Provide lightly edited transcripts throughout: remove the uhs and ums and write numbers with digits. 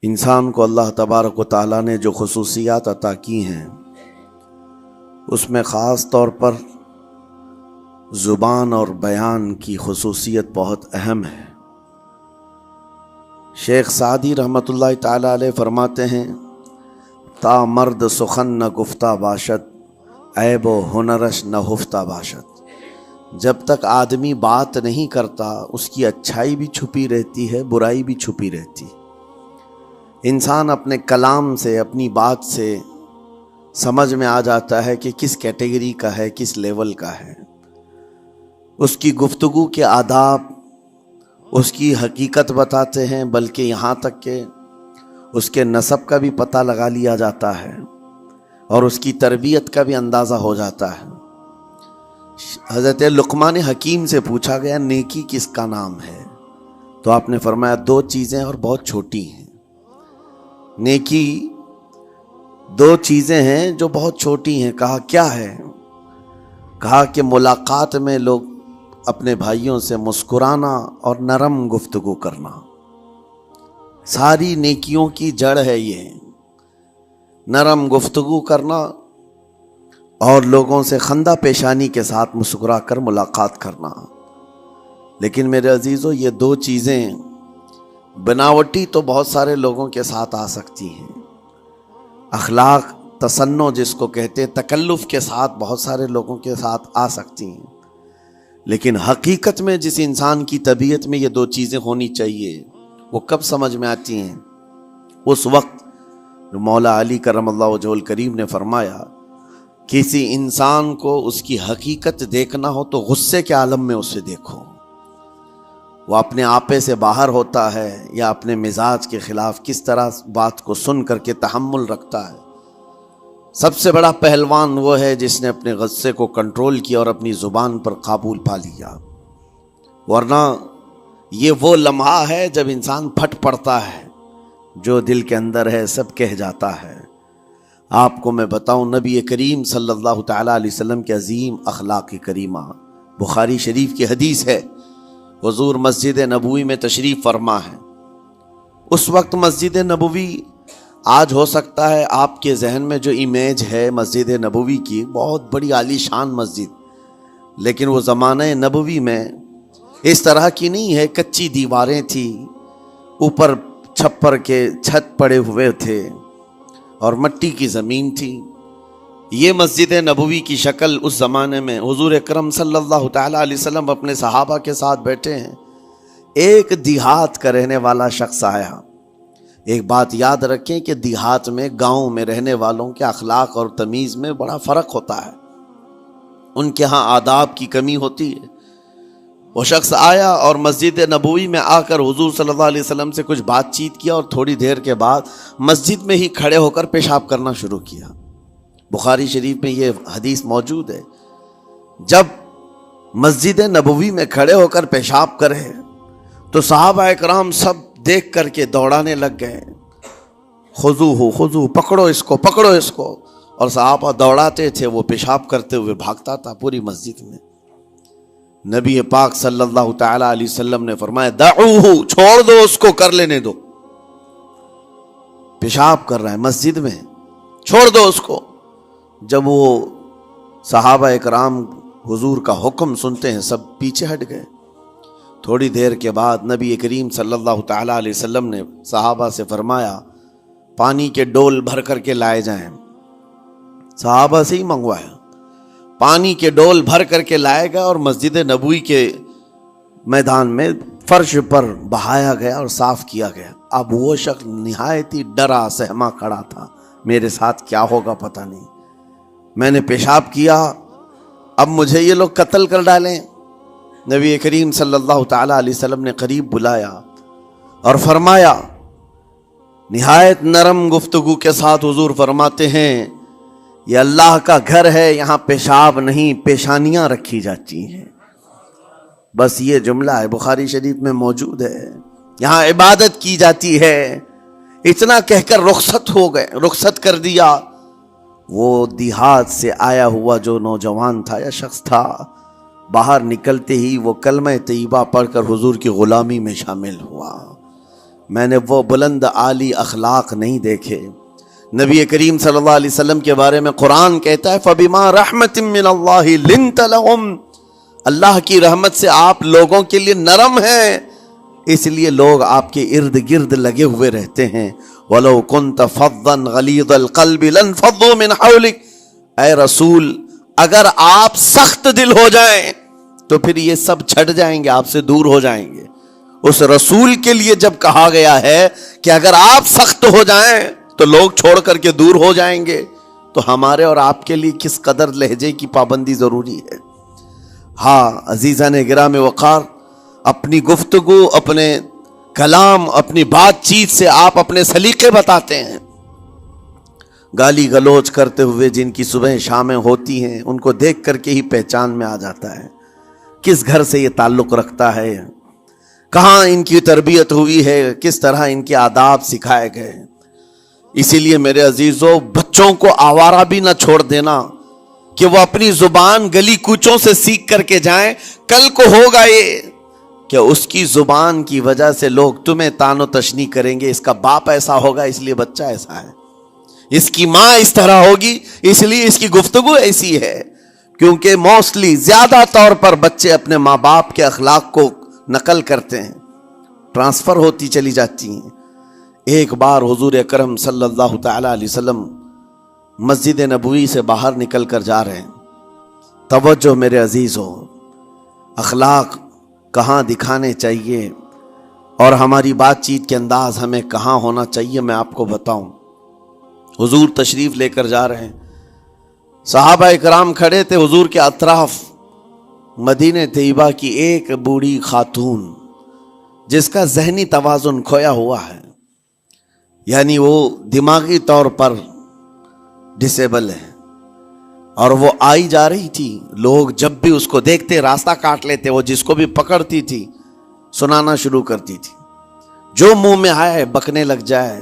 انسان کو اللہ تبارک و تعالیٰ نے جو خصوصیات عطا کی ہیں اس میں خاص طور پر زبان اور بیان کی خصوصیت بہت اہم ہے۔ شیخ سعدی رحمۃ اللہ تعالیٰ علیہ فرماتے ہیں تا مرد سخن نہ گفتہ باشد عیب و ہنرش نہ ہفتہ باشد۔ جب تک آدمی بات نہیں کرتا اس کی اچھائی بھی چھپی رہتی ہے، برائی بھی چھپی رہتی۔ انسان اپنے کلام سے، اپنی بات سے سمجھ میں آ جاتا ہے کہ کس کیٹیگری کا ہے، کس لیول کا ہے۔ اس کی گفتگو کے آداب اس کی حقیقت بتاتے ہیں، بلکہ یہاں تک کہ اس کے نسب کا بھی پتہ لگا لیا جاتا ہے اور اس کی تربیت کا بھی اندازہ ہو جاتا ہے۔ حضرت لقمان حکیم سے پوچھا گیا نیکی کس کا نام ہے، تو آپ نے فرمایا دو چیزیں اور بہت چھوٹی ہیں۔ نیکی دو چیزیں ہیں جو بہت چھوٹی ہیں۔ کہا کیا ہے؟ کہا کہ ملاقات میں لوگ اپنے بھائیوں سے مسکرانا اور نرم گفتگو کرنا۔ ساری نیکیوں کی جڑ ہے یہ، نرم گفتگو کرنا اور لوگوں سے خندہ پیشانی کے ساتھ مسکرا کر ملاقات کرنا۔ لیکن میرے عزیزو، یہ دو چیزیں بناوٹی تو بہت سارے لوگوں کے ساتھ آ سکتی ہیں، اخلاق تصنع جس کو کہتے ہیں، تکلف کے ساتھ بہت سارے لوگوں کے ساتھ آ سکتی ہیں، لیکن حقیقت میں جس انسان کی طبیعت میں یہ دو چیزیں ہونی چاہیے وہ کب سمجھ میں آتی ہیں؟ اس وقت جو مولا علی کرم اللہ وجہہ الکریم نے فرمایا کسی انسان کو اس کی حقیقت دیکھنا ہو تو غصے کے عالم میں اسے دیکھو، وہ اپنے آپے سے باہر ہوتا ہے یا اپنے مزاج کے خلاف کس طرح بات کو سن کر کے تحمل رکھتا ہے۔ سب سے بڑا پہلوان وہ ہے جس نے اپنے غصے کو کنٹرول کیا اور اپنی زبان پر قابو پا لیا، ورنہ یہ وہ لمحہ ہے جب انسان پھٹ پڑتا ہے، جو دل کے اندر ہے سب کہہ جاتا ہے۔ آپ کو میں بتاؤں، نبی کریم صلی اللہ تعالیٰ علیہ وسلم کے عظیم اخلاق کریمہ، بخاری شریف کی حدیث ہے، حضور مسجد نبوی میں تشریف فرما ہے۔ اس وقت مسجد نبوی، آج ہو سکتا ہے آپ کے ذہن میں جو امیج ہے مسجد نبوی کی، بہت بڑی عالی شان مسجد، لیکن وہ زمانہ نبوی میں اس طرح کی نہیں ہے۔ کچی دیواریں تھی، اوپر چھپر کے چھت پڑے ہوئے تھے اور مٹی کی زمین تھی۔ یہ مسجد نبوی کی شکل اس زمانے میں حضور اکرم صلی اللہ تعالیٰ علیہ وسلم اپنے صحابہ کے ساتھ بیٹھے ہیں۔ ایک دیہات کا رہنے والا شخص آیا۔ ایک بات یاد رکھیں کہ دیہات میں، گاؤں میں رہنے والوں کے اخلاق اور تمیز میں بڑا فرق ہوتا ہے، ان کے ہاں آداب کی کمی ہوتی ہے۔ وہ شخص آیا اور مسجد نبوی میں آ کر حضور صلی اللہ علیہ وسلم سے کچھ بات چیت کیا اور تھوڑی دیر کے بعد مسجد میں ہی کھڑے ہو کر پیشاب کرنا شروع کیا۔ بخاری شریف میں یہ حدیث موجود ہے۔ جب مسجد نبوی میں کھڑے ہو کر پیشاب کرے تو صحابہ اکرام سب دیکھ کر کے دوڑانے لگ گئے، خذوہ خذوہ، پکڑو اس کو، پکڑو اس کو، اور صحابہ دوڑاتے تھے، وہ پیشاب کرتے ہوئے بھاگتا تھا پوری مسجد میں۔ نبی پاک صلی اللہ تعالی علیہ وسلم نے فرمایا دعوہ، چھوڑ دو اس کو، کر لینے دو، پیشاب کر رہا ہے مسجد میں، چھوڑ دو اس کو۔ جب وہ صحابہ اکرام حضور کا حکم سنتے ہیں سب پیچھے ہٹ گئے۔ تھوڑی دیر کے بعد نبی کریم صلی اللہ تعالیٰ علیہ وسلم نے صحابہ سے فرمایا پانی کے ڈول بھر کر کے لائے جائیں۔ صحابہ سے ہی منگوایا، پانی کے ڈول بھر کر کے لائے گئے اور مسجد نبوی کے میدان میں فرش پر بہایا گیا اور صاف کیا گیا۔ اب وہ شخص نہایت ہی ڈرا سہما کھڑا تھا، میرے ساتھ کیا ہوگا پتہ نہیں، میں نے پیشاب کیا، اب مجھے یہ لوگ قتل کر ڈالیں۔ نبی کریم صلی اللہ تعالیٰ علیہ وسلم نے قریب بلایا اور فرمایا، نہایت نرم گفتگو کے ساتھ حضور فرماتے ہیں یہ اللہ کا گھر ہے، یہاں پیشاب نہیں پیشانیاں رکھی جاتی ہیں۔ بس یہ جملہ ہے، بخاری شریف میں موجود ہے، یہاں عبادت کی جاتی ہے۔ اتنا کہہ کر رخصت ہو گئے، رخصت کر دیا۔ وہ دیہات سے آیا ہوا جو نوجوان تھا یا شخص تھا، باہر نکلتے ہی وہ کلمہ طیبہ پڑھ کر حضور کی غلامی میں شامل ہوا۔ میں نے وہ بلند عالی اخلاق نہیں دیکھے۔ نبی کریم صلی اللہ علیہ وسلم کے بارے میں قرآن کہتا ہے فَبِمَا رَحْمَةٍ مِّنَ اللَّهِ لِنْتَ لَهُمْ، اللہ کی رحمت سے آپ لوگوں کے لیے نرم ہیں، اس لیے لوگ آپ کے ارد گرد لگے ہوئے رہتے ہیں۔ وَلَوْ كُنْتَ فَظًّا غَلِيظَ الْقَلْبِ لَانفَضُّوا مِنْ حَوْلِكَ، اے رسول اگر آپ سخت دل ہو جائیں تو پھر یہ سب چھٹ جائیں گے، آپ سے دور ہو جائیں گے۔ اس رسول کے لیے جب کہا گیا ہے کہ اگر آپ سخت ہو جائیں تو لوگ چھوڑ کر کے دور ہو جائیں گے، تو ہمارے اور آپ کے لیے کس قدر لہجے کی پابندی ضروری ہے۔ ہاں عزیزان گرام وقار، اپنی گفتگو، اپنے کلام، اپنی بات چیت سے آپ اپنے سلیقے بتاتے ہیں۔ گالی گلوچ کرتے ہوئے جن کی صبح شامیں ہوتی ہیں ان کو دیکھ کر کے ہی پہچان میں آ جاتا ہے کس گھر سے یہ تعلق رکھتا ہے، کہاں ان کی تربیت ہوئی ہے، کس طرح ان کے آداب سکھائے گئے۔ اسی لیے میرے عزیزو، بچوں کو آوارہ بھی نہ چھوڑ دینا کہ وہ اپنی زبان گلی کوچوں سے سیکھ کر کے جائیں۔ کل کو ہوگا یہ کہ اس کی زبان کی وجہ سے لوگ تمہیں تان و تشنیع کریں گے، اس کا باپ ایسا ہوگا اس لیے بچہ ایسا ہے، اس کی ماں اس طرح ہوگی اس لیے اس کی گفتگو ایسی ہے۔ کیونکہ موسٹلی زیادہ طور پر بچے اپنے ماں باپ کے اخلاق کو نقل کرتے ہیں، ٹرانسفر ہوتی چلی جاتی ہیں۔ ایک بار حضور اکرم صلی اللہ تعالی علیہ وسلم مسجد نبوی سے باہر نکل کر جا رہے ہیں۔ توجہ میرے عزیزو، اخلاق کہاں دکھانے چاہیے اور ہماری بات چیت کے انداز ہمیں کہاں ہونا چاہیے میں آپ کو بتاؤں۔ حضور تشریف لے کر جا رہے ہیں، صحابہ اکرام کھڑے تھے حضور کے اطراف۔ مدینہ طیبہ کی ایک بوڑھی خاتون جس کا ذہنی توازن کھویا ہوا ہے، یعنی وہ دماغی طور پر ڈسیبل ہے، اور وہ آئی جا رہی تھی۔ لوگ جب بھی اس کو دیکھتے راستہ کاٹ لیتے، وہ جس کو بھی پکڑتی تھی سنانا شروع کرتی تھی، جو منہ میں آئے بکنے لگ جائے،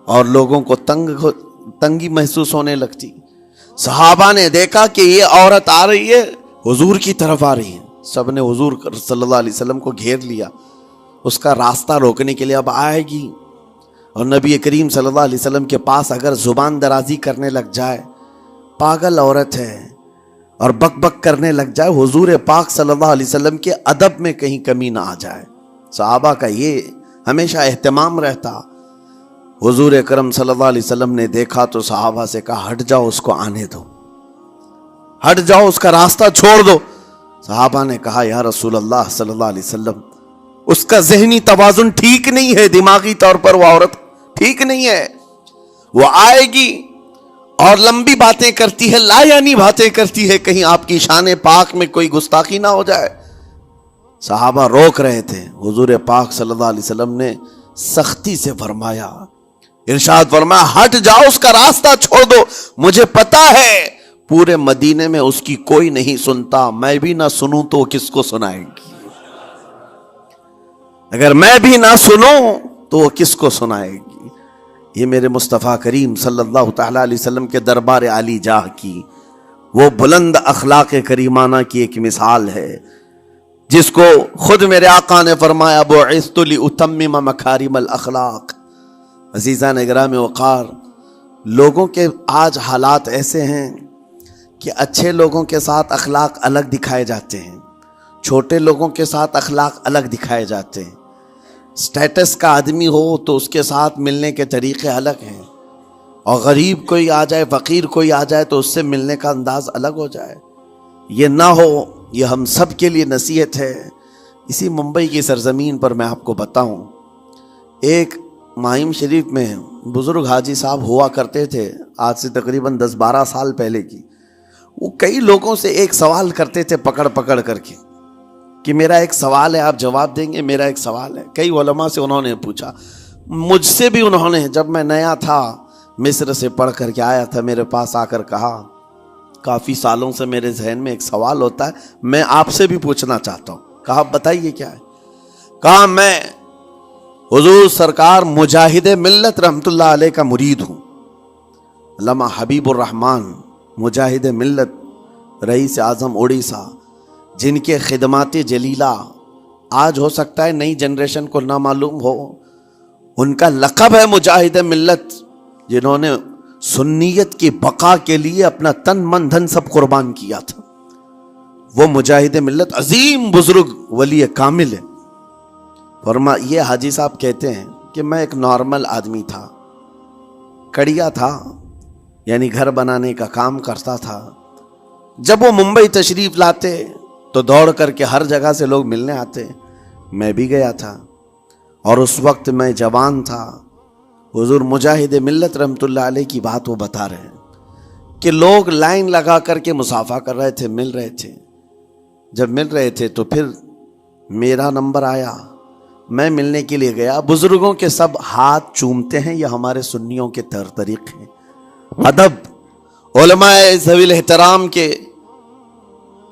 اور لوگوں کو تنگی محسوس ہونے لگتی۔ صحابہ نے دیکھا کہ یہ عورت آ رہی ہے، حضور کی طرف آ رہی ہے، سب نے حضور صلی اللہ علیہ وسلم کو گھیر لیا، اس کا راستہ روکنے کے لیے اب آئے گی۔ اور نبی کریم صلی اللہ علیہ وسلم کے پاس اگر زبان درازی کرنے لگ جائے، پاگل عورت ہے، اور بک بک کرنے لگ جائے، حضور پاک صلی اللہ علیہ وسلم کے ادب میں کہیں کمی نہ آ جائے۔ صحابہ کا یہ ہمیشہ اہتمام رہتا۔ حضور اکرم صلی اللہ علیہ وسلم نے دیکھا تو صحابہ سے کہا ہٹ جاؤ، اس کو آنے دو، ہٹ جاؤ، اس کا راستہ چھوڑ دو۔ صحابہ نے کہا یا رسول اللہ صلی اللہ علیہ وسلم، اس کا ذہنی توازن ٹھیک نہیں ہے، دماغی طور پر وہ عورت ٹھیک نہیں ہے، وہ آئے گی اور لمبی باتیں کرتی ہے، لا یعنی باتیں کرتی ہے، کہیں آپ کی شان پاک میں کوئی گستاخی نہ ہو جائے۔ صحابہ روک رہے تھے، حضور پاک صلی اللہ علیہ وسلم نے سختی سے فرمایا، ارشاد فرمایا ہٹ جاؤ، اس کا راستہ چھوڑ دو، مجھے پتا ہے پورے مدینے میں اس کی کوئی نہیں سنتا، میں بھی نہ سنوں تو کس کو سنائے گی، اگر میں بھی نہ سنوں تو وہ کس کو سنائے گی۔ یہ میرے مصطفیٰ کریم صلی اللہ تعالی علیہ وسلم کے دربار عالی جاہ کی وہ بلند اخلاق کریمانہ کی ایک مثال ہے، جس کو خود میرے آقا نے فرمایا بعثت لأتمم مکارم الاخلاق۔ عزیزان گرام وقار، لوگوں کے آج حالات ایسے ہیں کہ اچھے لوگوں کے ساتھ اخلاق الگ دکھائے جاتے ہیں، چھوٹے لوگوں کے ساتھ اخلاق الگ دکھائے جاتے ہیں۔ سٹیٹس کا آدمی ہو تو اس کے ساتھ ملنے کے طریقے الگ ہیں، اور غریب کوئی آ جائے، فقیر کوئی آ جائے تو اس سے ملنے کا انداز الگ ہو جائے۔ یہ نہ ہو، یہ ہم سب کے لیے نصیحت ہے۔ اسی ممبئی کی سرزمین پر میں آپ کو بتاؤں، ایک ماہم شریف میں بزرگ حاجی صاحب ہوا کرتے تھے، آج سے تقریباً 10-12 سال پہلے کی۔ وہ کئی لوگوں سے ایک سوال کرتے تھے پکڑ پکڑ کر کے کہ میرا ایک سوال ہے، آپ جواب دیں گے، میرا ایک سوال ہے۔ کئی علماء سے انہوں نے پوچھا، مجھ سے بھی انہوں نے، جب میں نیا تھا مصر سے پڑھ کر کے آیا تھا، میرے پاس آ کر کہا کافی سالوں سے میرے ذہن میں ایک سوال ہوتا ہے، میں آپ سے بھی پوچھنا چاہتا ہوں۔ کہا بتائیے کیا ہے؟ کہا میں حضور سرکار مجاہد ملت رحمت اللہ علیہ کا مرید ہوں، علامہ حبیب الرحمن مجاہد ملت، رئیس اعظم اڑیسہ، جن کے خدمات جلیلہ آج ہو سکتا ہے نئی جنریشن کو نہ معلوم ہو، ان کا لقب ہے مجاہد ملت، جنہوں نے سنیت کی بقا کے لیے اپنا تن من دھن سب قربان کیا تھا. وہ مجاہد ملت عظیم بزرگ ولی کامل ہے. یہ حاجی صاحب کہتے ہیں کہ میں ایک نارمل آدمی تھا، کڑیا تھا، یعنی گھر بنانے کا کام کرتا تھا. جب وہ ممبئی تشریف لاتے تو دوڑ کر کے ہر جگہ سے لوگ ملنے آتے، میں بھی گیا تھا. اور اس وقت میں جوان تھا. حضور مجاہد ملت رحمت اللہ علیہ کی بات وہ بتا رہے ہیں کہ لوگ لائن لگا کر کے مصافحہ کر رہے تھے، مل رہے تھے. جب مل رہے تھے تو پھر میرا نمبر آیا، میں ملنے کے لیے گیا. بزرگوں کے سب ہاتھ چومتے ہیں، یہ ہمارے سنیوں کے طور طریقے ہیں. ادب، علماء ذوی الاحترام کے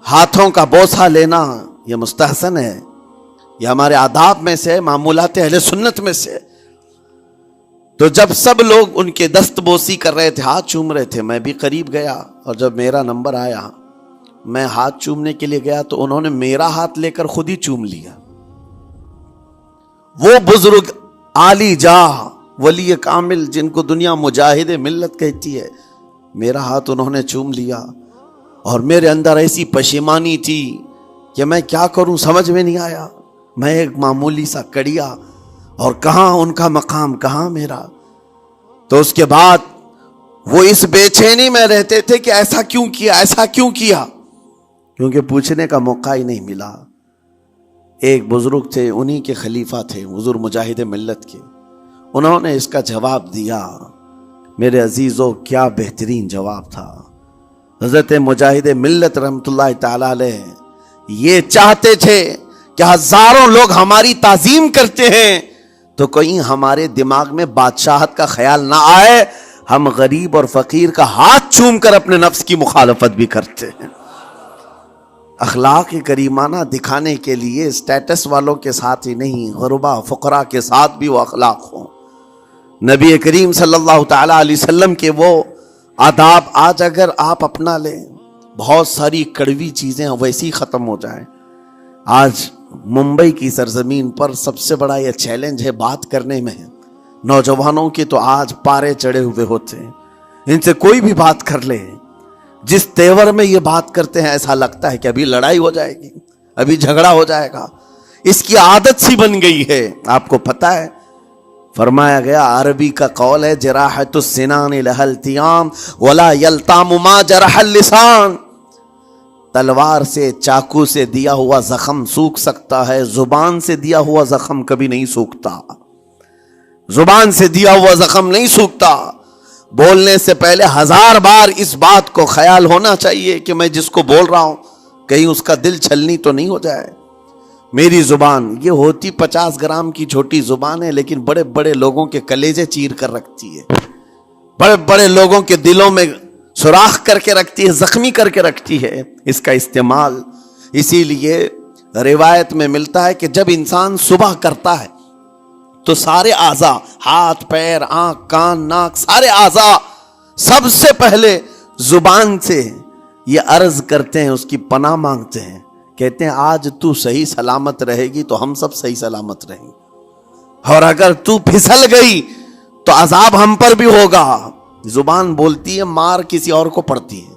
ہاتھوں کا بوسہ لینا یہ مستحسن ہے، یہ ہمارے آداب میں سے، معمولات اہل سنت میں سے. تو جب سب لوگ ان کے دست بوسی کر رہے تھے، ہاتھ چوم رہے تھے، میں بھی قریب گیا. اور جب میرا نمبر آیا، میں ہاتھ چومنے کے لیے گیا تو انہوں نے میرا ہاتھ لے کر خود ہی چوم لیا. وہ بزرگ عالی جاہ ولی کامل جن کو دنیا مجاہد ملت کہتی ہے، میرا ہاتھ انہوں نے چوم لیا. اور میرے اندر ایسی پشیمانی تھی کہ میں کیا کروں سمجھ میں نہیں آیا. میں ایک معمولی سا کڑیا، اور کہاں ان کا مقام، کہاں میرا. تو اس کے بعد وہ اس بے چینی میں رہتے تھے کہ ایسا کیوں کیا، ایسا کیوں کیا، کیونکہ پوچھنے کا موقع ہی نہیں ملا. ایک بزرگ تھے، انہی کے خلیفہ تھے حضور مجاہد ملت کے. انہوں نے اس کا جواب دیا. میرے عزیزو، کیا بہترین جواب تھا. حضرت مجاہد ملت رحمت اللہ تعالی علیہ یہ چاہتے تھے کہ ہزاروں لوگ ہماری تعظیم کرتے ہیں تو کہیں ہمارے دماغ میں بادشاہت کا خیال نہ آئے، ہم غریب اور فقیر کا ہاتھ چوم کر اپنے نفس کی مخالفت بھی کرتے ہیں. اخلاق کریمانہ دکھانے کے لیے اسٹیٹس والوں کے ساتھ ہی نہیں، غربا فقراء کے ساتھ بھی وہ اخلاق ہوں. نبی کریم صلی اللہ تعالی علیہ وسلم کے وہ آداب آج اگر آپ اپنا لیں، بہت ساری کڑوی چیزیں ویسی ختم ہو جائیں. آج ممبئی کی سرزمین پر سب سے بڑا یہ چیلنج ہے بات کرنے میں. نوجوانوں کے تو آج پارے چڑھے ہوئے ہوتے ہیں، ان سے کوئی بھی بات کر لے، جس تیور میں یہ بات کرتے ہیں ایسا لگتا ہے کہ ابھی لڑائی ہو جائے گی، ابھی جھگڑا ہو جائے گا. اس کی عادت سی بن گئی ہے. آپ کو پتہ ہے فرمایا گیا، عربی کا قول ہے، جراحت السنان لها التیام ولا یلتام ما جرح اللسان. تلوار سے، چاقو سے دیا ہوا زخم سوکھ سکتا ہے، زبان سے دیا ہوا زخم کبھی نہیں سوکھتا. زبان سے دیا ہوا زخم نہیں سوکھتا. بولنے سے پہلے 1000 بار اس بات کو خیال ہونا چاہیے کہ میں جس کو بول رہا ہوں کہیں اس کا دل چھلنی تو نہیں ہو جائے. میری زبان یہ ہوتی 50 گرام کی چھوٹی زبان ہے، لیکن بڑے بڑے لوگوں کے کلیجے چیر کر رکھتی ہے، بڑے بڑے لوگوں کے دلوں میں سوراخ کر کے رکھتی ہے، زخمی کر کے رکھتی ہے اس کا استعمال. اسی لیے روایت میں ملتا ہے کہ جب انسان صبح کرتا ہے تو سارے اعضاء، ہاتھ پیر آنکھ کان ناک، سارے اعضاء سب سے پہلے زبان سے یہ عرض کرتے ہیں، اس کی پناہ مانگتے ہیں. کہتے ہیں آج تو صحیح سلامت رہے گی تو ہم سب صحیح سلامت رہیں گے، اور اگر تو پھسل گئی تو عذاب ہم پر بھی ہوگا. زبان بولتی ہے، مار کسی اور کو پڑتی ہے.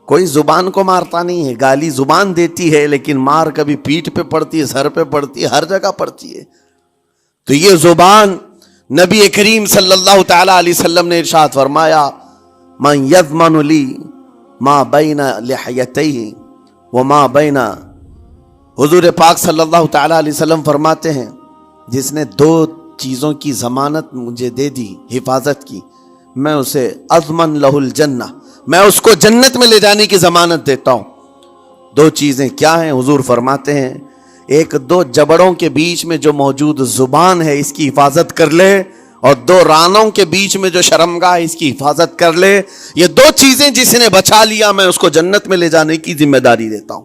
کوئی زبان کو مارتا نہیں ہے، گالی زبان دیتی ہے، لیکن مار کبھی پیٹھ پہ پڑتی ہے، سر پہ پڑتی ہے، ہر جگہ پڑتی ہے. تو یہ زبان نبی کریم صلی اللہ تعالی علیہ وسلم نے ارشاد فرمایا، من یضمن لی ما بین لحیتیہ وما بین. حضور پاک صلی اللہ تعالی علیہ وسلم فرماتے ہیں، جس نے 2 چیزوں کی ضمانت مجھے دے دی، حفاظت کی، میں اسے اضمن لہ الجنہ، میں اس کو جنت میں لے جانے کی ضمانت دیتا ہوں. 2 چیزیں کیا ہیں؟ حضور فرماتے ہیں، ایک 2 جبڑوں کے بیچ میں جو موجود زبان ہے اس کی حفاظت کر لے، اور 2 رانوں کے بیچ میں جو شرمگاہ اس کی حفاظت کر لے. یہ 2 چیزیں جس نے بچا لیا میں اس کو جنت میں لے جانے کی ذمہ داری دیتا ہوں.